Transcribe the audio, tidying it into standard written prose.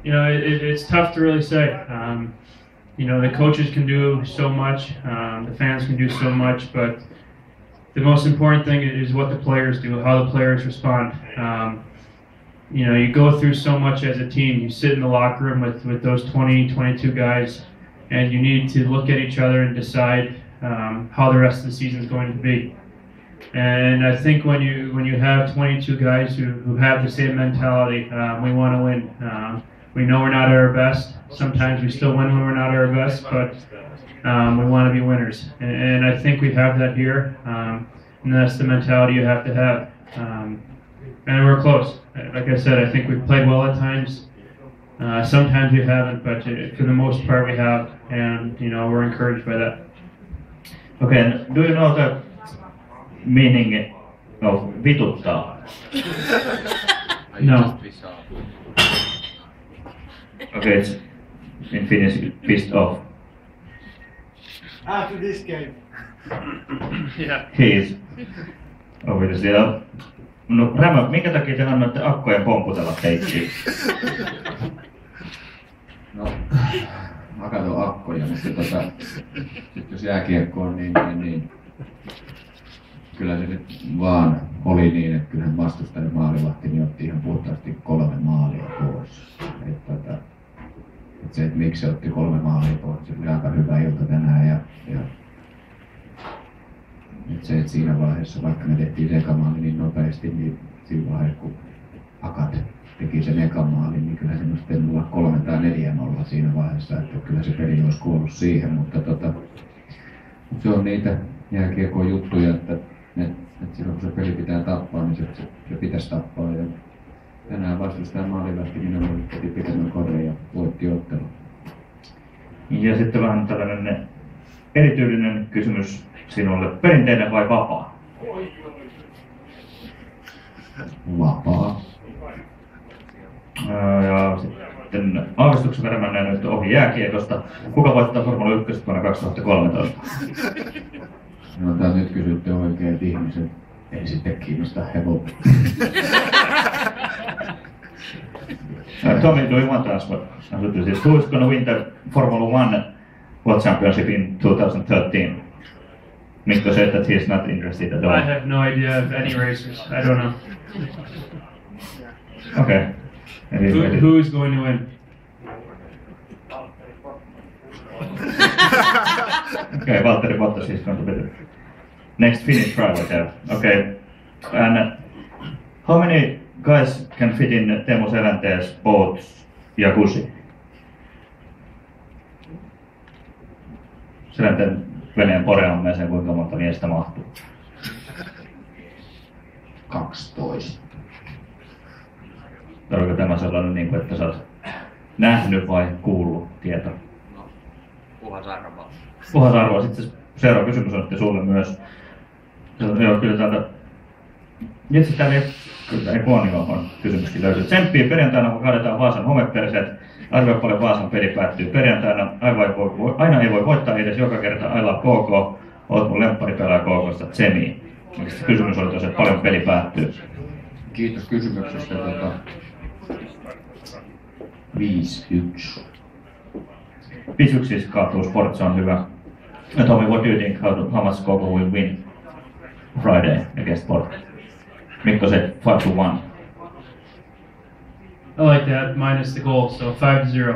It's tough to really say. The coaches can do so much, the fans can do so much, but the most important thing is what the players do, how the players respond. You go through so much as a team. You sit in the locker room with those 20, 22 guys, and you need to look at each other and decide how the rest of the season is going to be. And I think when you have 22 guys who have the same mentality, we want to win. We know we're not at our best. Sometimes we still win when we're not at our best, but we want to be winners. And I think we have that here, and that's the mentality you have to have. And we're close. Like I said, I think we've played well at times. Sometimes we haven't, but for the most part we have, and we're encouraged by that. Okay, do you know the meaning of vituttaa? No. Okay, it's in Finnish, pissed off. After this game. Yeah. He is. Obviously. No, Rämä, minkä takia te annoitte akkojen pomputella teittiin? No, mä katson akkoja, mutta sit jos jääkiekko on niin kyllä se nyt vaan oli niin, että kyllähän vastustajan maalivahti niin otti ihan puhtaasti 3 maalia pois. Että miksi se otti 3 maalia pois, se oli aika hyvä ilta tänään ja että siinä vaiheessa, vaikka me tehtiin eka maali niin nopeasti, niin siinä vaiheessa kun Akat teki sen eka maalin, niin kyllä se olisi pitänyt olla 3 tai 4-0 siinä vaiheessa, että kyllä se peli olisi kuollut siihen, mutta se on niitä jääkiekon juttuja, että silloin kun se peli pitää tappaa, niin se pitäisi tappaa. Ja tänään vastustajan maalivahti minun teki pitemmän korren ja voitti ottelun. Ja sitten vähän tällainen erityinen kysymys sinulle. Perinteinen vai vapaa? Vapaa. Ja sitten aavistuksen verran mennään nyt ohi jääkiekosta. Kuka voittaa Formula 1 vuonna 2013? No taas nyt kysytte oikeat ihmiset. Ei sitten kiinnosta hevoa. Tommy, do you want to answer this? Who is going to win the Formula 1 World Championship in 2013? Mikko said that he is not interested at all. I have no idea of any racers. I don't know. Okay. Who is going to win? Okay, Valtteri Bottas is going to be the next Finnish driver there. Okay. And how many guys can fit in Teemu Seläntee's boat's jacuzzi? Selänteen veneen poreammeeseen kuinka monta miestä mahtuu? 12. Oliko tämä sellainen, että sä oot nähnyt vai kuullut tieto? No, puhas arvaa. Puhas arvaa. Sitten seuraava kysymys on sitten sulle myös. Joo, kyllä täältä... Itse täällä ei Kuonion kysymyskin löytyy. Tsemppiä perjantaina, kun kaadetaan Vaasan homeperseet. Arvioi paljon Vaasan peli päättyy perjantaina. Aina ei voi voittaa edes joka kerta. I love KK. Oot mun lempparipelaaja KK:sta Tsemi. Kysymys oli tosiaan, että paljon peli päättyy. Kiitos kysymyksestä. 5-1. 5-1 siis kaatuu Sport, se on hyvä. Tommy, what do you think? How much KK will win Friday against Sport? Mikko said 5-1. I like that, minus the goal, so 5-0.